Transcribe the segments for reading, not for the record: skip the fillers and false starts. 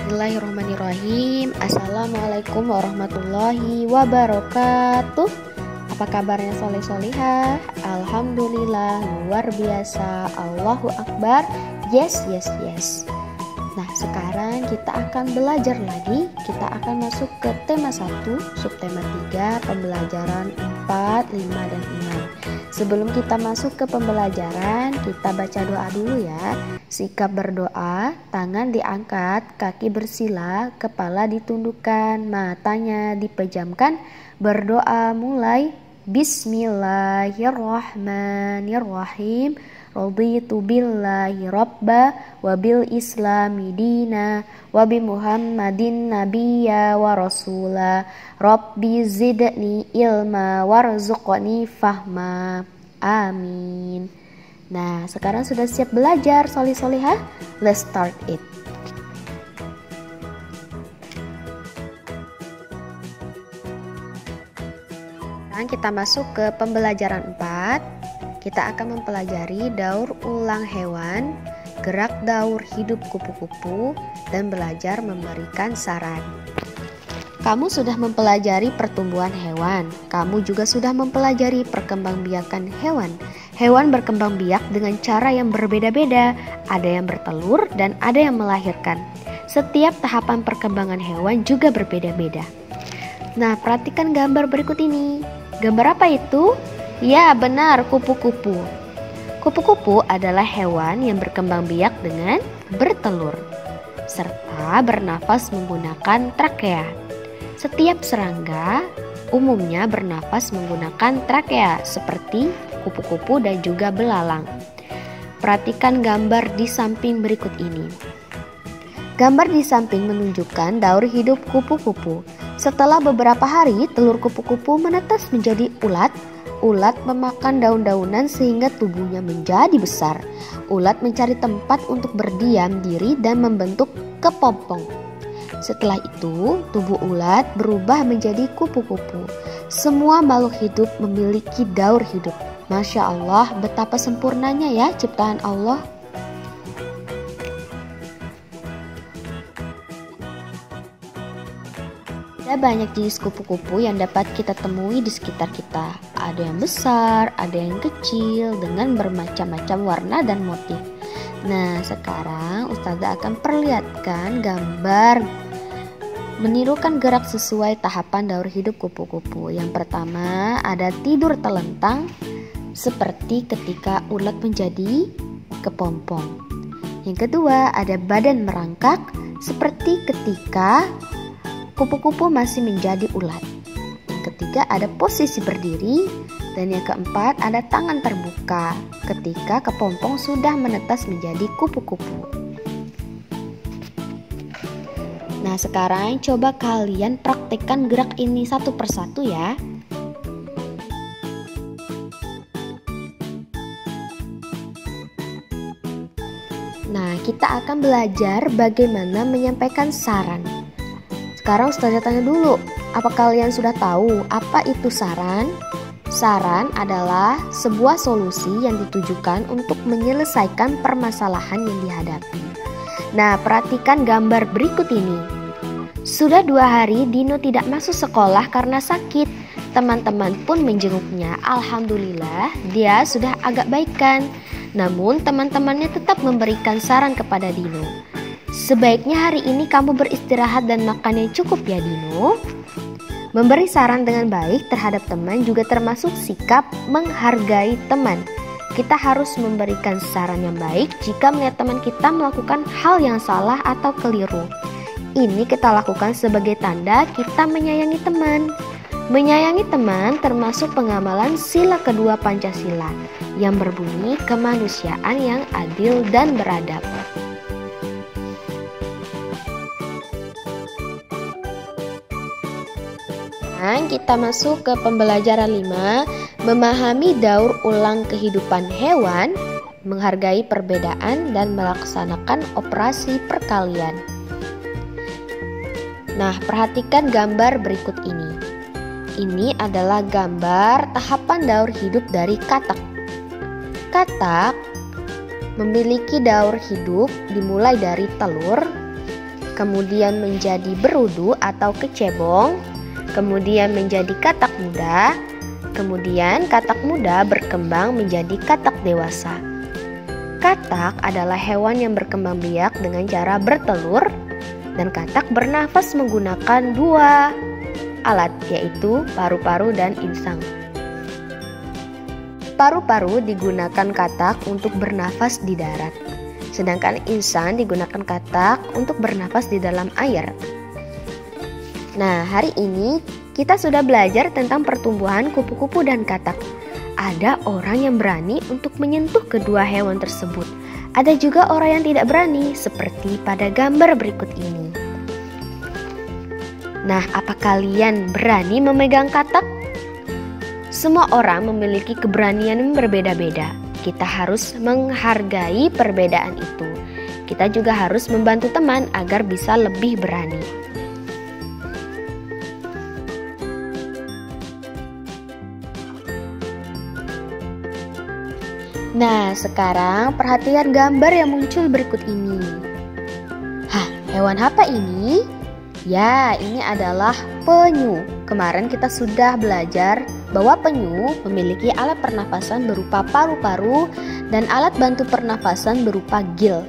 Bismillahirrahmanirrahim. Assalamualaikum warahmatullahi wabarakatuh. Apa kabarnya soleh-solihah? Alhamdulillah, luar biasa. Allahu Akbar. Yes. Nah, sekarang kita akan belajar lagi. Kita akan masuk ke tema 1, subtema 3, pembelajaran 4, 5, dan 6. Sebelum kita masuk ke pembelajaran, kita baca doa dulu ya. Sikap berdoa, tangan diangkat, kaki bersila, kepala ditundukkan, matanya dipejamkan. Berdoa mulai. Bismillahirrahmanirrahim. Raditu billahi rabba wa bil islami dina wa bi muhammadin nabiyya wa rasula. Rabbi zidni ilma warzuqni fahma. Amin. Nah, sekarang sudah siap belajar solih-solihah? Let's start it. Sekarang kita masuk ke pembelajaran 4. Kita akan mempelajari daur ulang hewan, gerak daur hidup kupu-kupu, dan belajar memberikan saran. Kamu sudah mempelajari pertumbuhan hewan. Kamu juga sudah mempelajari perkembangbiakan hewan. Hewan berkembang biak dengan cara yang berbeda-beda. Ada yang bertelur dan ada yang melahirkan. Setiap tahapan perkembangan hewan juga berbeda-beda. Nah, perhatikan gambar berikut ini. Gambar apa itu? Ya, benar, kupu-kupu. Kupu-kupu adalah hewan yang berkembang biak dengan bertelur, serta bernafas menggunakan trakea. Setiap serangga umumnya bernafas menggunakan trakea, seperti kupu-kupu dan juga belalang. Perhatikan gambar di samping berikut ini. Gambar di samping menunjukkan daur hidup kupu-kupu. Setelah beberapa hari, telur kupu-kupu menetas menjadi ulat. Ulat memakan daun-daunan sehingga tubuhnya menjadi besar. Ulat mencari tempat untuk berdiam diri dan membentuk kepompong. Setelah itu, tubuh ulat berubah menjadi kupu-kupu. Semua makhluk hidup memiliki daur hidup. Masya Allah, betapa sempurnanya ya ciptaan Allah. Ada banyak jenis kupu-kupu yang dapat kita temui di sekitar kita. Ada yang besar, ada yang kecil, dengan bermacam-macam warna dan motif. Nah, sekarang Ustazah akan perlihatkan gambar menirukan gerak sesuai tahapan daur hidup kupu-kupu. Yang pertama, ada tidur telentang, seperti ketika ulat menjadi kepompong. Yang kedua, ada badan merangkak, seperti ketika kupu-kupu masih menjadi ulat. Yang ketiga, ada posisi berdiri. Dan yang keempat, ada tangan terbuka ketika kepompong sudah menetas menjadi kupu-kupu. Nah, sekarang coba kalian praktekkan gerak ini satu persatu ya. Nah, kita akan belajar bagaimana menyampaikan saran. Sekarang Ustazah tanya dulu, apa kalian sudah tahu apa itu saran? Saran adalah sebuah solusi yang ditujukan untuk menyelesaikan permasalahan yang dihadapi. Nah, perhatikan gambar berikut ini. Sudah 2 hari Dino tidak masuk sekolah karena sakit. Teman-teman pun menjenguknya. Alhamdulillah, dia sudah agak baikan. Namun teman-temannya tetap memberikan saran kepada Dino. Sebaiknya hari ini kamu beristirahat dan makan yang cukup ya Dino. Memberi saran dengan baik terhadap teman juga termasuk sikap menghargai teman. Kita harus memberikan saran yang baik jika melihat teman kita melakukan hal yang salah atau keliru. Ini kita lakukan sebagai tanda kita menyayangi teman. Menyayangi teman termasuk pengamalan sila kedua Pancasila yang berbunyi kemanusiaan yang adil dan beradab. Kita masuk ke pembelajaran 5, memahami daur ulang kehidupan hewan, menghargai perbedaan dan melaksanakan operasi perkalian. Nah, perhatikan gambar berikut ini. Ini adalah gambar tahapan daur hidup dari katak. Katak memiliki daur hidup dimulai dari telur, kemudian menjadi berudu atau kecebong, kemudian menjadi katak muda, kemudian katak muda berkembang menjadi katak dewasa. Katak adalah hewan yang berkembang biak dengan cara bertelur, dan katak bernafas menggunakan dua alat, yaitu paru-paru dan insang. Paru-paru digunakan katak untuk bernafas di darat, sedangkan insang digunakan katak untuk bernafas di dalam air. Nah, hari ini kita sudah belajar tentang pertumbuhan kupu-kupu dan katak. Ada orang yang berani untuk menyentuh kedua hewan tersebut. Ada juga orang yang tidak berani, seperti pada gambar berikut ini. Nah, apa kalian berani memegang katak? Semua orang memiliki keberanian yang berbeda-beda. Kita harus menghargai perbedaan itu. Kita juga harus membantu teman agar bisa lebih berani. Nah, sekarang perhatikan gambar yang muncul berikut ini. Hah, hewan apa ini? Ya, ini adalah penyu. Kemarin kita sudah belajar bahwa penyu memiliki alat pernafasan berupa paru-paru dan alat bantu pernafasan berupa gil.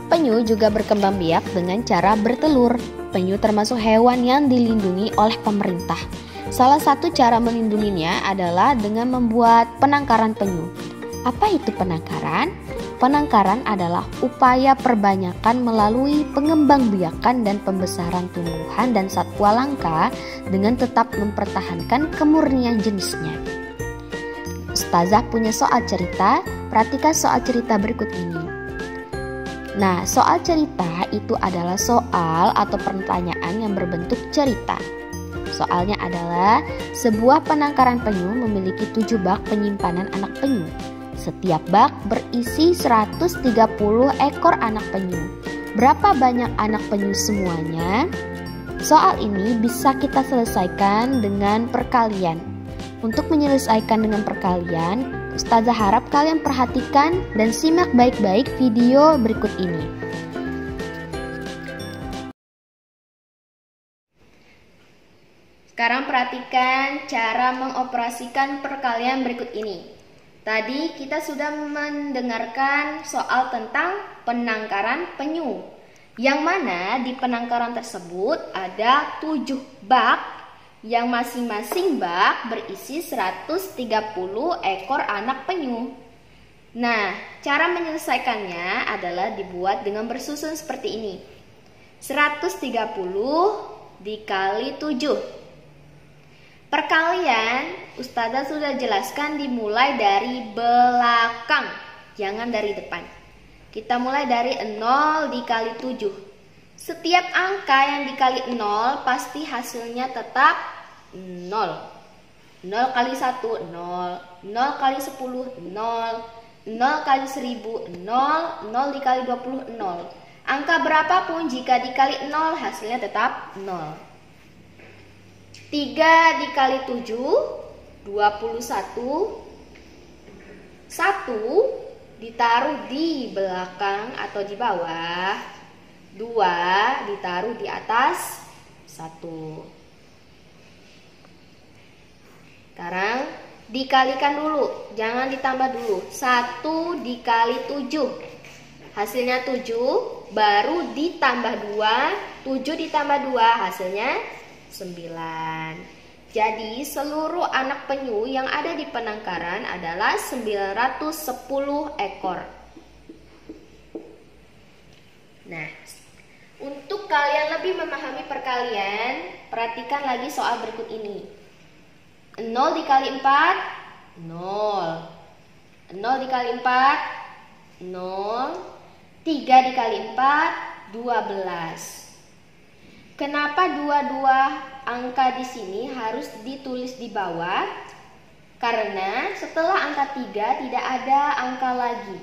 Penyu juga berkembang biak dengan cara bertelur. Penyu termasuk hewan yang dilindungi oleh pemerintah. Salah satu cara melindunginya adalah dengan membuat penangkaran penyu. Apa itu penangkaran? Penangkaran adalah upaya perbanyakan melalui pengembangbiakan dan pembesaran tumbuhan dan satwa langka dengan tetap mempertahankan kemurnian jenisnya. Ustazah punya soal cerita, perhatikan soal cerita berikut ini. Nah, soal cerita itu adalah soal atau pertanyaan yang berbentuk cerita. Soalnya adalah sebuah penangkaran penyu memiliki 7 bak penyimpanan anak penyu. Setiap bak berisi 130 ekor anak penyu. Berapa banyak anak penyu semuanya? Soal ini bisa kita selesaikan dengan perkalian. Untuk menyelesaikan dengan perkalian, Ustazah harap kalian perhatikan dan simak baik-baik video berikut ini. Sekarang perhatikan cara mengoperasikan perkalian berikut ini. Tadi kita sudah mendengarkan soal tentang penangkaran penyu, yang mana di penangkaran tersebut ada 7 bak, yang masing-masing bak berisi 130 ekor anak penyu. Nah, cara menyelesaikannya adalah dibuat dengan bersusun seperti ini. 130 dikali 7. Perkalian Ustazah sudah jelaskan dimulai dari belakang, jangan dari depan. Kita mulai dari 0 dikali 7. Setiap angka yang dikali 0 pasti hasilnya tetap 0. 0 kali 1, 0. 0 kali 10, 0. 0 kali 1000, 0. 0 dikali 20, 0. Angka berapapun jika dikali 0 hasilnya tetap 0. 3 dikali 7, 21. 1 ditaruh di belakang atau di bawah. 2 ditaruh di atas 1. Sekarang dikalikan dulu, jangan ditambah dulu. 1 dikali 7, hasilnya 7. Baru ditambah 2, 7 ditambah 2 hasilnya 9. Jadi seluruh anak penyu yang ada di penangkaran adalah 910 ekor. Nah, untuk kalian lebih memahami perkalian, perhatikan lagi soal berikut ini. 0 dikali 4, 0. 0 dikali 4, 0. 3 dikali 4, 12. Kenapa dua-dua angka di sini harus ditulis di bawah? Karena setelah angka 3 tidak ada angka lagi.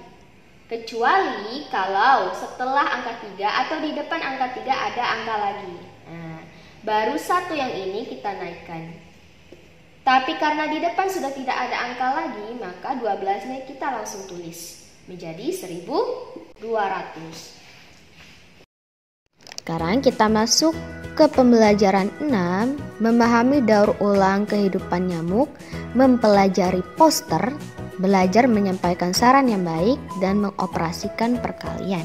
Kecuali kalau setelah angka 3 atau di depan angka 3 ada angka lagi. Nah, baru 1 yang ini kita naikkan. Tapi karena di depan sudah tidak ada angka lagi, maka 12-nya kita langsung tulis menjadi 1200. Sekarang kita masuk ke pembelajaran 6, memahami daur ulang kehidupan nyamuk, mempelajari poster, belajar menyampaikan saran yang baik, dan mengoperasikan perkalian.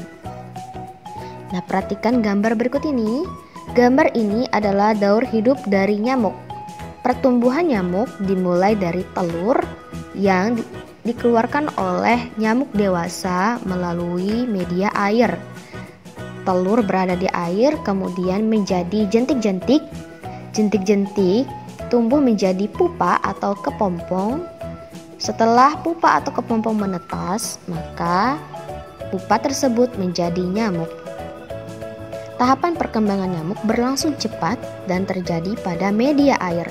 Nah, perhatikan gambar berikut ini. Gambar ini adalah daur hidup dari nyamuk. Pertumbuhan nyamuk dimulai dari telur yang dikeluarkan oleh nyamuk dewasa melalui media air. Telur berada di air, kemudian menjadi jentik-jentik. Jentik-jentik tumbuh menjadi pupa atau kepompong. Setelah pupa atau kepompong menetas, maka pupa tersebut menjadi nyamuk. Tahapan perkembangan nyamuk berlangsung cepat dan terjadi pada media air.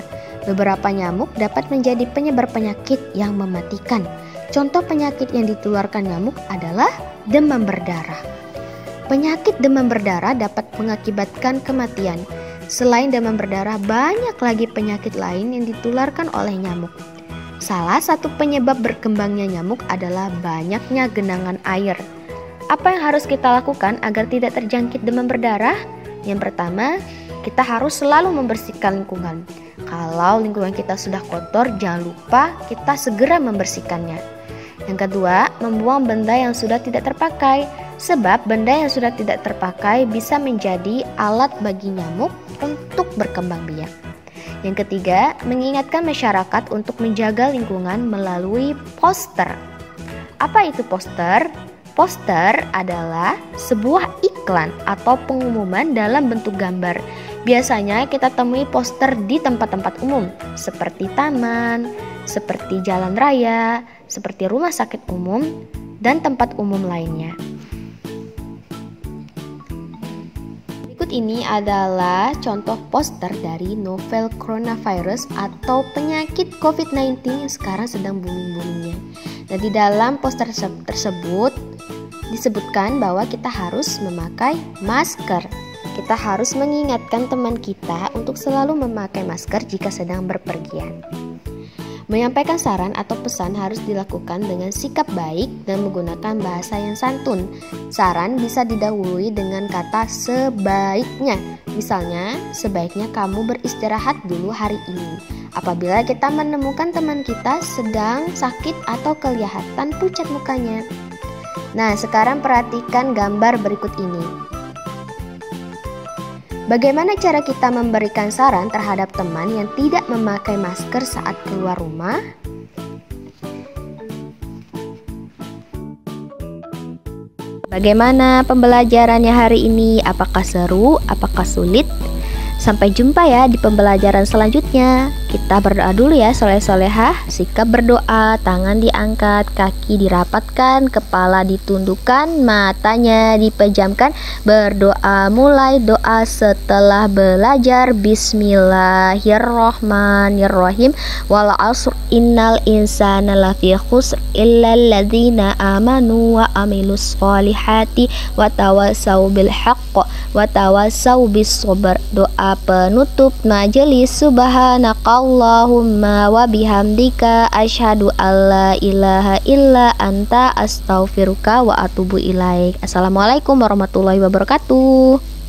Beberapa nyamuk dapat menjadi penyebar penyakit yang mematikan. Contoh penyakit yang ditularkan nyamuk adalah demam berdarah. Penyakit demam berdarah dapat mengakibatkan kematian. Selain demam berdarah, banyak lagi penyakit lain yang ditularkan oleh nyamuk. Salah satu penyebab berkembangnya nyamuk adalah banyaknya genangan air. Apa yang harus kita lakukan agar tidak terjangkit demam berdarah? Yang pertama, kita harus selalu membersihkan lingkungan. Kalau lingkungan kita sudah kotor, jangan lupa kita segera membersihkannya. Yang kedua, membuang benda yang sudah tidak terpakai. Sebab benda yang sudah tidak terpakai bisa menjadi alat bagi nyamuk untuk berkembang biak. Yang ketiga, mengingatkan masyarakat untuk menjaga lingkungan melalui poster. Apa itu poster? Poster adalah sebuah iklan atau pengumuman dalam bentuk gambar. Biasanya kita temui poster di tempat-tempat umum seperti taman, seperti jalan raya, seperti rumah sakit umum, dan tempat umum lainnya. Berikut ini adalah contoh poster dari novel coronavirus atau penyakit COVID-19 yang sekarang sedang booming-boomingnya. Nah, di dalam poster tersebut disebutkan bahwa kita harus memakai masker. Kita harus mengingatkan teman kita untuk selalu memakai masker jika sedang berpergian. Menyampaikan saran atau pesan harus dilakukan dengan sikap baik dan menggunakan bahasa yang santun. Saran bisa didahului dengan kata sebaiknya. Misalnya, sebaiknya kamu beristirahat dulu hari ini. Apabila kita menemukan teman kita sedang sakit atau kelihatan pucat mukanya. Nah, sekarang perhatikan gambar berikut ini. Bagaimana cara kita memberikan saran terhadap teman yang tidak memakai masker saat keluar rumah? Bagaimana pembelajarannya hari ini? Apakah seru? Apakah sulit? Sampai jumpa ya di pembelajaran selanjutnya. Kita berdoa dulu ya soleh-solehah. Sikap berdoa, tangan diangkat, kaki dirapatkan, kepala ditundukkan, matanya dipejamkan. Berdoa, mulai doa setelah belajar. Bismillahirrohmanirrohim. Wal asr innal insana lafi khusr illal ladzina amanu wa amilus sholihati wa tawassaw bil haqq wa tawassaw bis sabr. Doa penutup majelis. Subhanakallahumma wa bihamdika asyhadu alla ilaha illa anta astaghfiruka wa atubu ilaik. Assalamualaikum warahmatullahi wabarakatuh.